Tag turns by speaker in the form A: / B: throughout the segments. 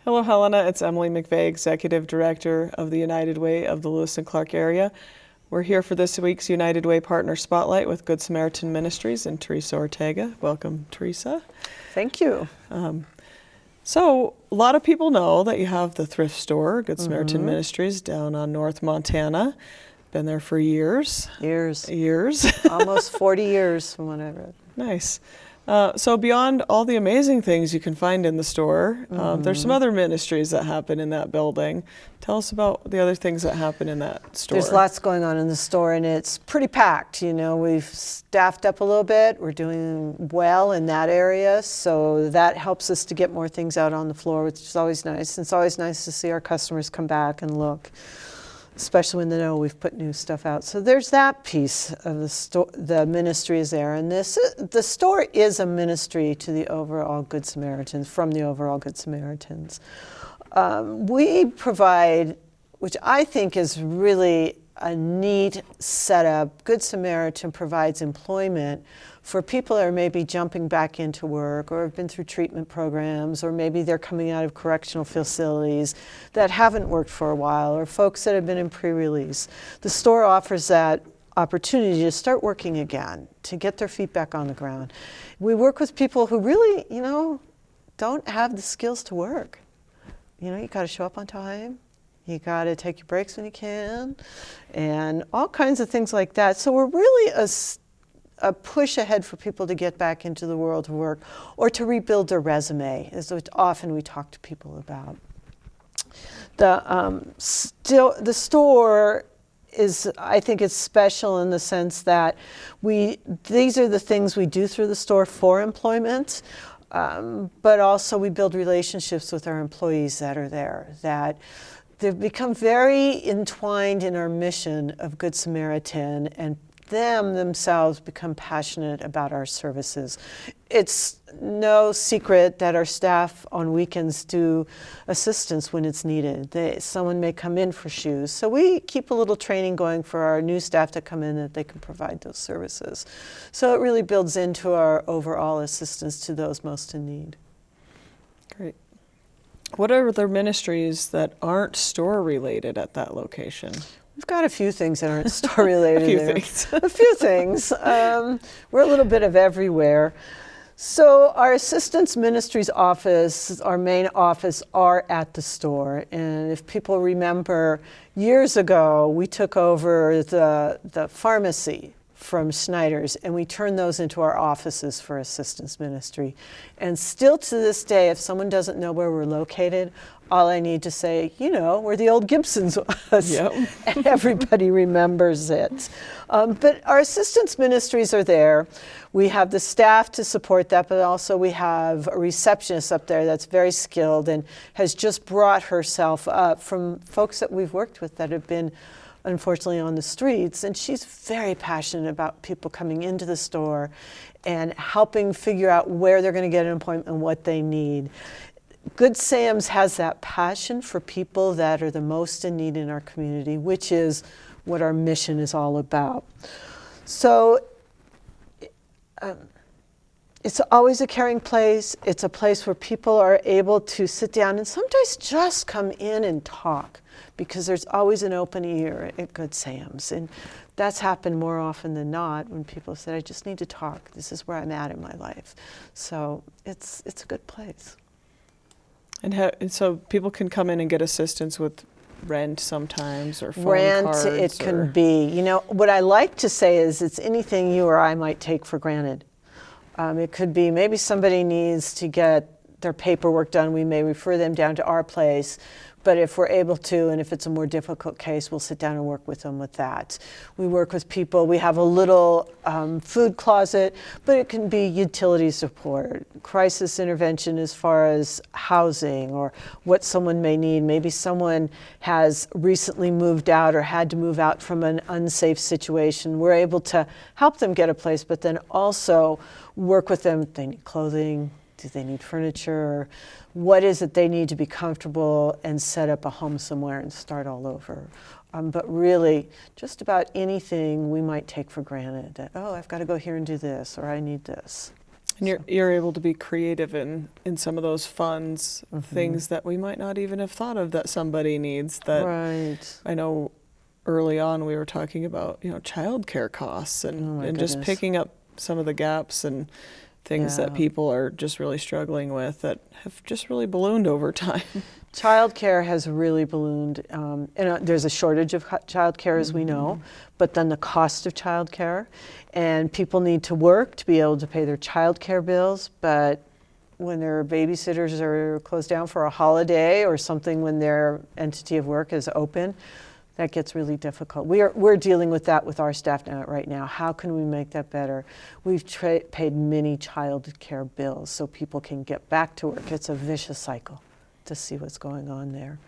A: Hello, Helena. It's Emily McVeigh, Executive Director of the United Way of the Lewis and Clark area. We're here for this week's United Way Partner Spotlight with Good Samaritan Ministries and Teresa Ortega. Welcome, Teresa.
B: Thank you.
A: So, a lot of people know that you have the thrift store, Good Samaritan Ministries, down on North Montana. Been there for years. Years.
B: Almost 40 years from what I read.
A: Nice. So beyond all the amazing things you can find in the store, there's some other ministries that happen in that building. Tell us about the other things that happen in that store.
B: There's lots going on in the store, and it's pretty packed. You know, we've staffed up a little bit. We're doing well in that area, so that helps us to get more things out on the floor, which is always nice. And it's always nice to see our customers come back and look, especially when they know we've put new stuff out. So there's that piece of the store. The ministry is there, and the store is a ministry to the overall Good Samaritans, from the overall Good Samaritans. We provide, which I think is really a neat setup. Good Samaritan provides employment for people that are maybe jumping back into work or have been through treatment programs, or maybe they're coming out of correctional facilities that haven't worked for a while, or folks that have been in pre-release. The store offers that opportunity to start working again, to get their feet back on the ground. We work with people who really, don't have the skills to work. You got to show up on time. You got to take your breaks when you can, and all kinds of things like that. So we're really a push ahead for people to get back into the world of work or to rebuild their resume, is what often we talk to people about. The store is, I think it's special in the sense that these are the things we do through the store for employment, but also we build relationships with our employees that are there, that they've become very entwined in our mission of Good Samaritan, and themselves become passionate about our services. It's no secret that our staff on weekends do assistance when it's needed. Someone may come in for shoes. So we keep a little training going for our new staff to come in that they can provide those services. So it really builds into our overall assistance to those most in need.
A: Great. What are the ministries that aren't store related at that location?
B: We've got a few things that aren't store related.
A: A few things.
B: We're a little bit of everywhere. So our assistance ministries office, our main office, are at the store. And if people remember, years ago, we took over the pharmacy from Schneider's, and we turned those into our offices for assistance ministry. And still to this day, if someone doesn't know where we're located, all I need to say, where the old Gibsons was,
A: yep.
B: And everybody remembers it. But our assistance ministries are there. We have the staff to support that, but also we have a receptionist up there that's very skilled and has just brought herself up from folks that we've worked with that have been unfortunately on the streets, and she's very passionate about people coming into the store and helping figure out where they're going to get an appointment and what they need. Good Sam's has that passion for people that are the most in need in our community, which is what our mission is all about. So it's always a caring place. It's a place where people are able to sit down and sometimes just come in and talk, because there's always an open ear at Good Sam's. And that's happened more often than not when people said, I just need to talk. This is where I'm at in my life. So it's a good place.
A: And so people can come in and get assistance with rent sometimes, or phone cards.
B: Rent, it can be. What I like to say is it's anything you or I might take for granted. It could be maybe somebody needs to get their paperwork done. We may refer them down to our place. But if we're able to, and if it's a more difficult case, we'll sit down and work with them with that. We work with people. We have a little food closet, but it can be utility support, crisis intervention as far as housing or what someone may need. Maybe someone has recently moved out or had to move out from an unsafe situation. We're able to help them get a place, but then also work with them. They need clothing. Do they need furniture? What is it they need to be comfortable and set up a home somewhere and start all over? But really, just about anything we might take for granted, that, I've got to go here and do this, or I need this.
A: And you're able to be creative in some of those funds, things that we might not even have thought of that somebody needs. That
B: Right.
A: I know early on we were talking about, childcare costs and just
B: goodness.
A: picking up some of the gaps and things that
B: Yeah.
A: people are just really struggling with that have just really ballooned over time.
B: Childcare has really ballooned, and there's a shortage of childcare, as we know, but then the cost of childcare, and people need to work to be able to pay their childcare bills, but when their babysitters are closed down for a holiday or something when their entity of work is open, that gets really difficult. We're dealing with that with our staff right now. How can we make that better? We've paid many child care bills so people can get back to work. It's a vicious cycle to see what's going on there.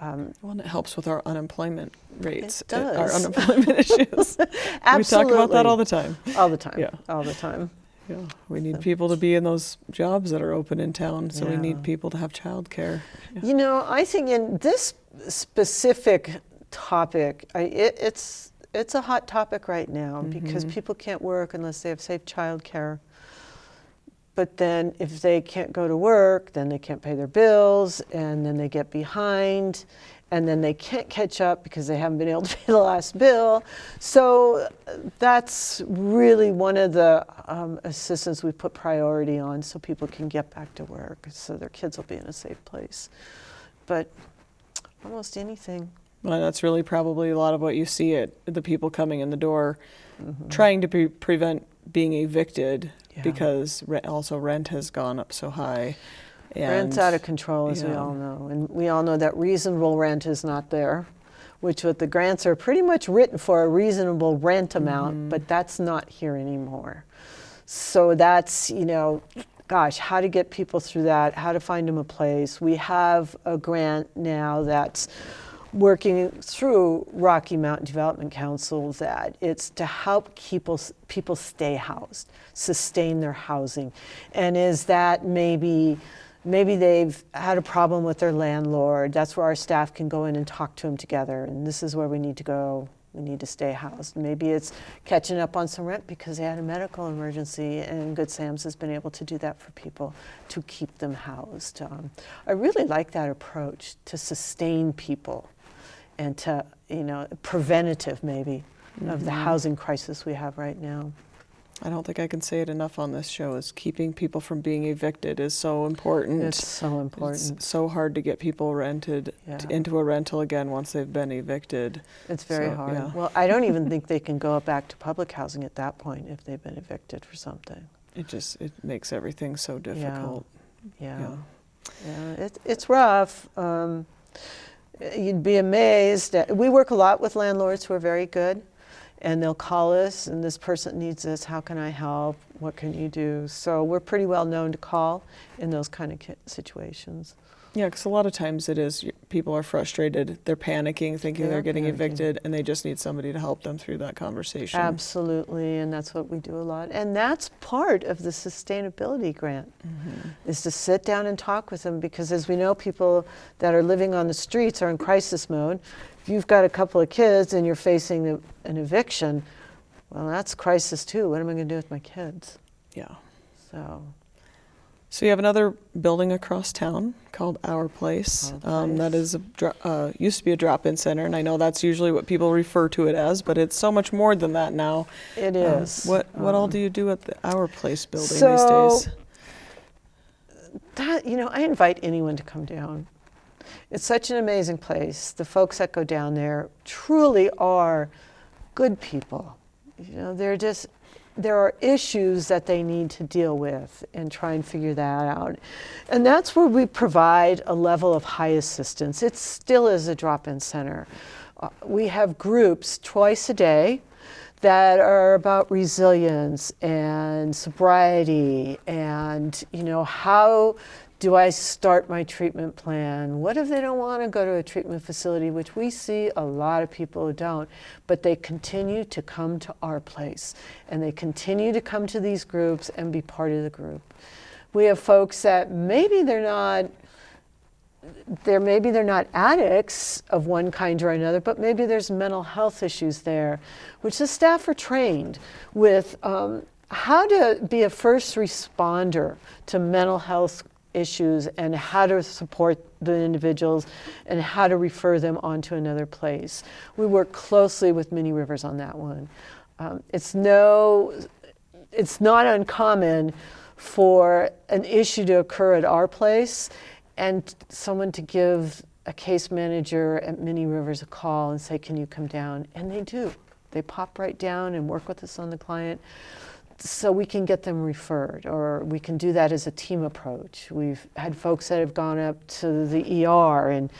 A: Well, and it helps with our unemployment rates,
B: It does.
A: our unemployment issues.
B: Absolutely.
A: We talk about that all the time.
B: All the time.
A: Yeah.
B: All the time.
A: Yeah, we need people to be in those jobs that are open in town, so we
B: Yeah.
A: need people to have childcare. Yeah.
B: You know, I think in this specific topic, it's a hot topic right now because people can't work unless they have safe childcare. But then if they can't go to work, then they can't pay their bills, and then they get behind, and then they can't catch up because they haven't been able to pay the last bill. So that's really one of the assistance we put priority on, so people can get back to work, so their kids will be in a safe place. But almost anything.
A: Well, that's really probably a lot of what you see at the people coming in the door, trying to prevent being evicted because also rent has gone up so high. And
B: Rent's out of control, as we all know. And we all know that reasonable rent is not there, which what the grants are pretty much written for a reasonable rent amount, but that's not here anymore. So that's, gosh, how to get people through that, how to find them a place. We have a grant now that's working through Rocky Mountain Development Council that it's to help people stay housed, sustain their housing. And is that maybe they've had a problem with their landlord. That's where our staff can go in and talk to them together. And this is where we need to go. We need to stay housed. Maybe it's catching up on some rent because they had a medical emergency, and Good Sam's has been able to do that for people to keep them housed. I really like that approach to sustain people and to, preventative maybe of the housing crisis we have right now.
A: I don't think I can say it enough on this show, is keeping people from being evicted is so important.
B: It's so important.
A: It's so hard to get people rented into a rental again once they've been evicted.
B: It's very hard.
A: Yeah.
B: Well, I don't even think they can go back to public housing at that point if they've been evicted for something.
A: It makes everything so difficult.
B: Yeah. It's rough. You'd be amazed. We work a lot with landlords who are very good, and they'll call us, and this person needs this, how can I help? What can you do? So we're pretty well known to call in those kind of situations.
A: Yeah, because a lot of times it is, people are frustrated, they're panicking, thinking they're getting evicted, and they just need somebody to help them through that conversation.
B: Absolutely, and that's what we do a lot. And that's part of the sustainability grant, is to sit down and talk with them, because as we know, people that are living on the streets are in crisis mode. If you've got a couple of kids and you're facing an eviction, well, that's crisis too. What am I going to do with my kids?
A: Yeah.
B: So
A: you have another building across town called Our Place. That is used to be a drop-in center, and I know that's usually what people refer to it as, but it's so much more than that now.
B: It is.
A: What all do you do at the Our Place building these days?
B: I invite anyone to come down. It's such an amazing place. The folks that go down there truly are good people. There are issues that they need to deal with and try and figure that out. And that's where we provide a level of high assistance. It still is a drop-in center. We have groups twice a day that are about resilience and sobriety and, how do I start my treatment plan? What if they don't want to go to a treatment facility, which we see a lot of people who don't, but they continue to come to Our Place, and they continue to come to these groups and be part of the group. We have folks that maybe they're not addicts of one kind or another, but maybe there's mental health issues there, which the staff are trained with how to be a first responder to mental health issues and how to support the individuals and how to refer them on to another place. We work closely with Mini Rivers on that one. It's not uncommon for an issue to occur at our place and someone to give a case manager at Mini Rivers a call and say, can you come down? And they do. They pop right down and work with us on the client so we can get them referred, or we can do that as a team approach. We've had folks that have gone up to the ER and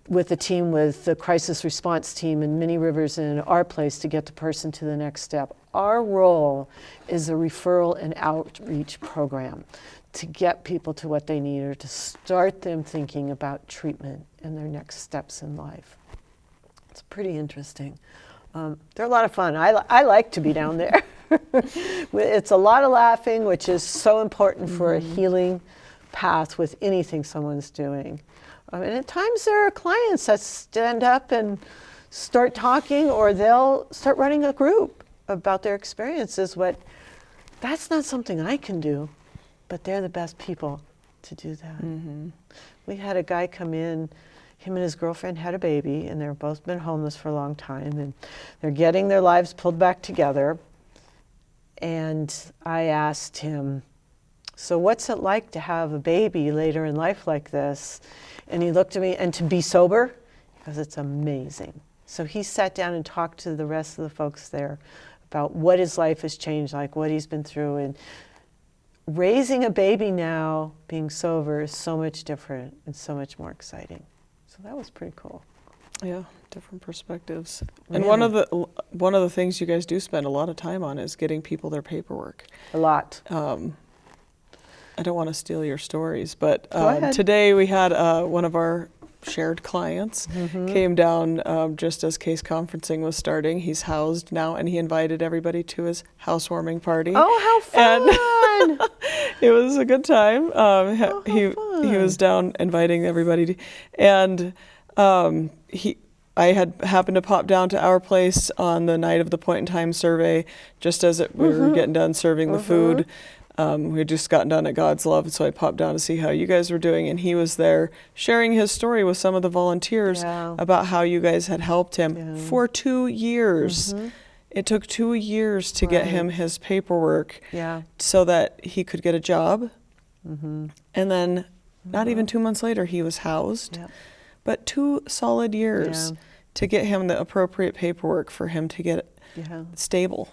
B: with the team, with the crisis response team in Mini Rivers and our place to get the person to the next step. Our role is a referral and outreach program to get people to what they need or to start them thinking about treatment and their next steps in life. It's pretty interesting. They're a lot of fun. I like to be down there. It's a lot of laughing, which is so important for a healing path with anything someone's doing. And at times there are clients that stand up and start talking, or they'll start running a group about their experiences. That's not something I can do, but they're the best people to do that. Mm-hmm. We had a guy come in. Him and his girlfriend had a baby, and they've both been homeless for a long time, and they're getting their lives pulled back together. And I asked him, so what's it like to have a baby later in life like this? And he looked at me, and to be sober? He goes, it's amazing. So he sat down and talked to the rest of the folks there about what his life has changed, like what he's been through. And raising a baby now, being sober, is so much different and so much more exciting. So that was pretty cool.
A: Yeah, different perspectives.
B: Really?
A: And one of the things you guys do spend a lot of time on is getting people their paperwork.
B: A lot.
A: I don't want to steal your stories, but
B: Go ahead.
A: today we had one of our shared clients came down just as case conferencing was starting. He's housed now, and he invited everybody to his housewarming party.
B: Oh, how fun!
A: And it was a good time.
B: How
A: he
B: fun.
A: was down inviting everybody, and I had happened to pop down to our place on the night of the point in time survey, just as we were getting done serving the food. We had just gotten done at God's Love, so I popped down to see how you guys were doing, and he was there sharing his story with some of the volunteers about how you guys had helped him for 2 years. It took 2 years to get him his paperwork so that he could get a job. And then not even 2 months later, he was housed. But 2 solid years to get him the appropriate paperwork for him to get stable.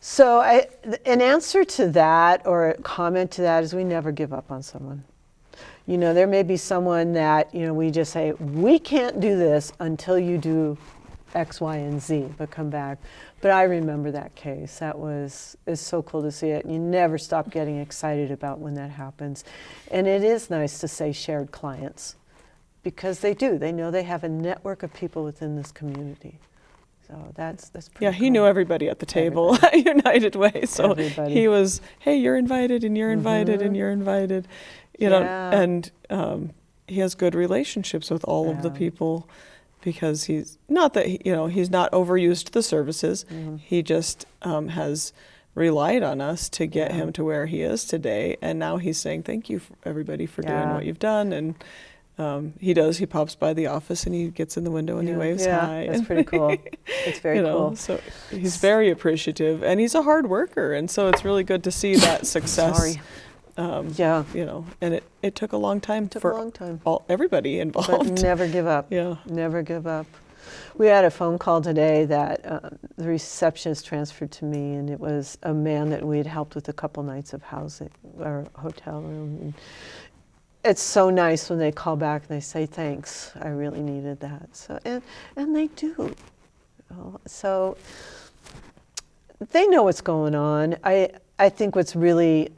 B: So an answer to that, or a comment to that, is we never give up on someone. You know, there may be someone that, you know, we just say, we can't do this until you do X, Y, and Z, but come back. But I remember that case. It's so cool to see it. You never stop getting excited about when that happens. And it is nice to say shared clients, because they do. They know they have a network of people within this community. So that's pretty cool.
A: He knew everybody at the table at United Way. So he was, hey, you're invited, and you're invited, and you're invited. You know, and he has good relationships with all of the people, because he's not that he's not overused the services. He just has relied on us to get him to where he is today, and now he's saying thank you everybody for doing what you've done. And he pops by the office and he gets in the window and he waves hi.
B: That's pretty cool. It's very cool.
A: So he's very appreciative, and he's a hard worker, and so it's really good to see that success. And it took a long time everybody involved.
B: But never give up. Never give up. We had a phone call today that the receptionist transferred to me, and it was a man that we had helped with a couple nights of housing or hotel room. And it's so nice when they call back and they say, thanks, I really needed that. So and they do. So they know what's going on. I think what's really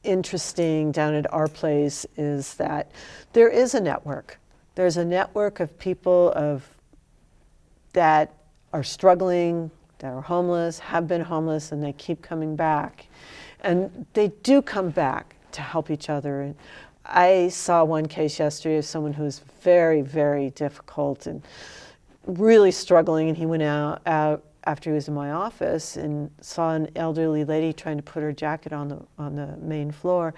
B: interesting down at our place is that there is a network. There's a network of people that are struggling, that are homeless, have been homeless, and they keep coming back. And they do come back to help each other. And I saw one case yesterday of someone who was very, very difficult and really struggling, and he went out after he was in my office and saw an elderly lady trying to put her jacket on the main floor.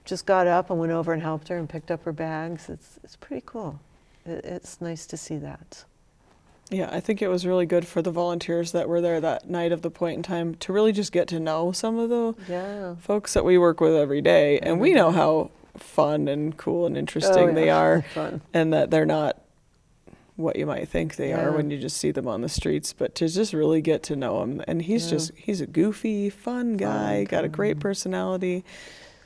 B: Just got up and went over and helped her and picked up her bags. It's pretty cool. It's nice to see that.
A: Yeah, I think it was really good for the volunteers that were there that night of the point in time to really just get to know some of the folks that we work with every day. And we know how fun and cool and interesting they are,
B: fun.
A: And that they're not what you might think they are when you just see them on the streets, but to just really get to know him. And he's a goofy, fun guy, got a great personality.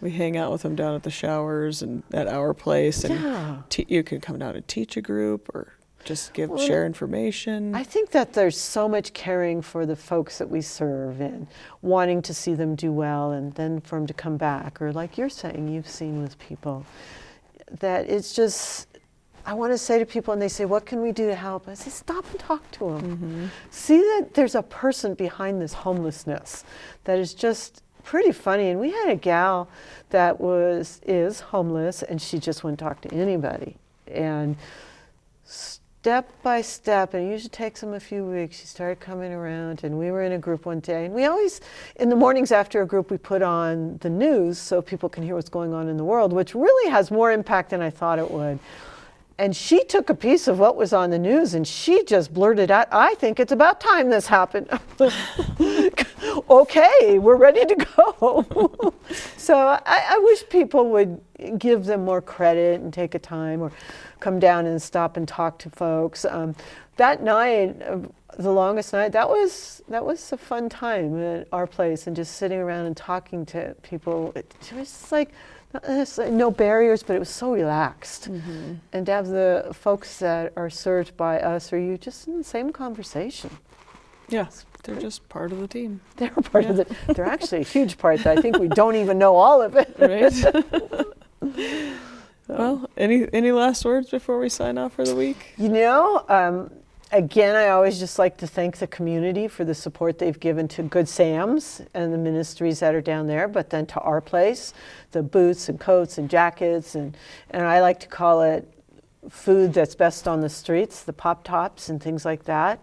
A: We hang out with him down at the showers and at our place, and you can come down and teach a group or just share information.
B: I think that there's so much caring for the folks that we serve and wanting to see them do well, and then for them to come back, or like you're saying, you've seen with people, that it's just, I want to say to people, and they say, what can we do to help? I say, stop and talk to them. Mm-hmm. See that there's a person behind this homelessness that is just pretty funny. And we had a gal that is homeless, and she just wouldn't talk to anybody. And step by step, and it usually takes them a few weeks, she started coming around, and we were in a group one day, and we always, in the mornings after a group, we put on the news so people can hear what's going on in the world, which really has more impact than I thought it would. And she took a piece of what was on the news and she just blurted out, I think it's about time this happened. Okay, we're ready to go. So I wish people would give them more credit and take a time, or come down and stop and talk to folks. That night, the longest night, that was a fun time at our place, and just sitting around and talking to people. It was just like, no barriers, but it was so relaxed. Mm-hmm. And to have the folks that are served by us, are you just in the same conversation?
A: Yeah, they're just part of the team.
B: They're part of they're actually a huge part that I think we don't even know all of it.
A: Right. Well, any last words before we sign off for the week?
B: Again, I always just like to thank the community for the support they've given to Good Sam's and the ministries that are down there, but then to our place, the boots and coats and jackets, and I like to call it food that's best on the streets, the Pop Tops and things like that.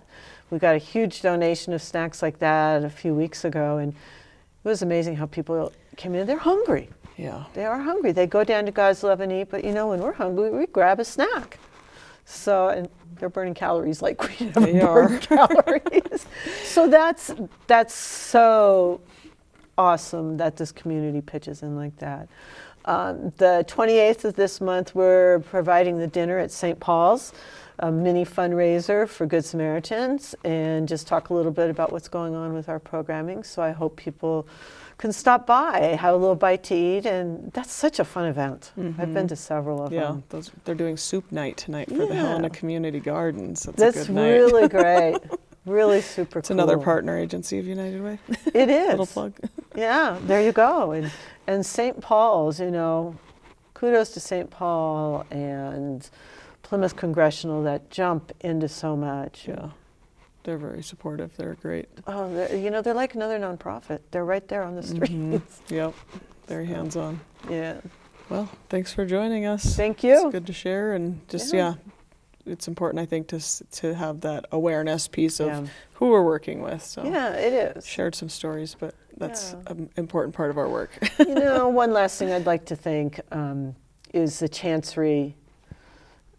B: We got a huge donation of snacks like that a few weeks ago, and it was amazing how people came in. They're hungry.
A: Yeah.
B: They are hungry. They go down to God's Love and Eat, but when we're hungry, we grab a snack. So, and they're burning calories like we never burn calories. So that's so awesome that this community pitches in like that. The 28th of this month, we're providing the dinner at St. Paul's, a mini fundraiser for Good Samaritans, and just talk a little bit about what's going on with our programming. So I hope people can stop by, have a little bite to eat, and that's such a fun event. Mm-hmm. I've been to several of them.
A: Yeah, they're doing soup night tonight for the Helena Community Gardens.
B: That's
A: a good night.
B: Really great. Really super
A: It's
B: cool.
A: another partner agency of United Way.
B: It is.
A: Little plug.
B: Yeah, there you go. And St. Paul's, kudos to St. Paul and Plymouth Congressional that jump into so much.
A: Yeah. They're very supportive. They're great.
B: Oh, they're like another nonprofit. They're right there on the streets.
A: Mm-hmm. Yep. Very hands-on.
B: Yeah.
A: Well, thanks for joining us.
B: Thank you.
A: It's good to share, and just it's important, I think, to have that awareness piece of who we're working with. So
B: yeah, it is.
A: Shared some stories, but that's an important part of our work.
B: One last thing I'd like to thank is the Chancery.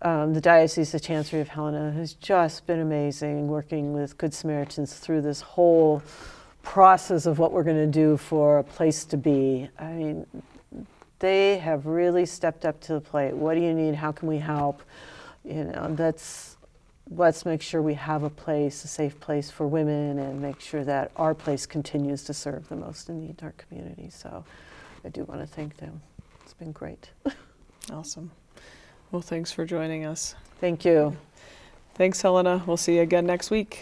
B: The Diocese of Chancery of Helena has just been amazing working with Good Samaritans through this whole process of what we're going to do for a place to be. I mean, they have really stepped up to the plate. What do you need? How can we help? Let's make sure we have a place, a safe place for women, and make sure that our place continues to serve the most in need in our community. So I do want to thank them. It's been great.
A: Awesome. Well, thanks for joining us.
B: Thank you.
A: Thanks, Helena. We'll see you again next week.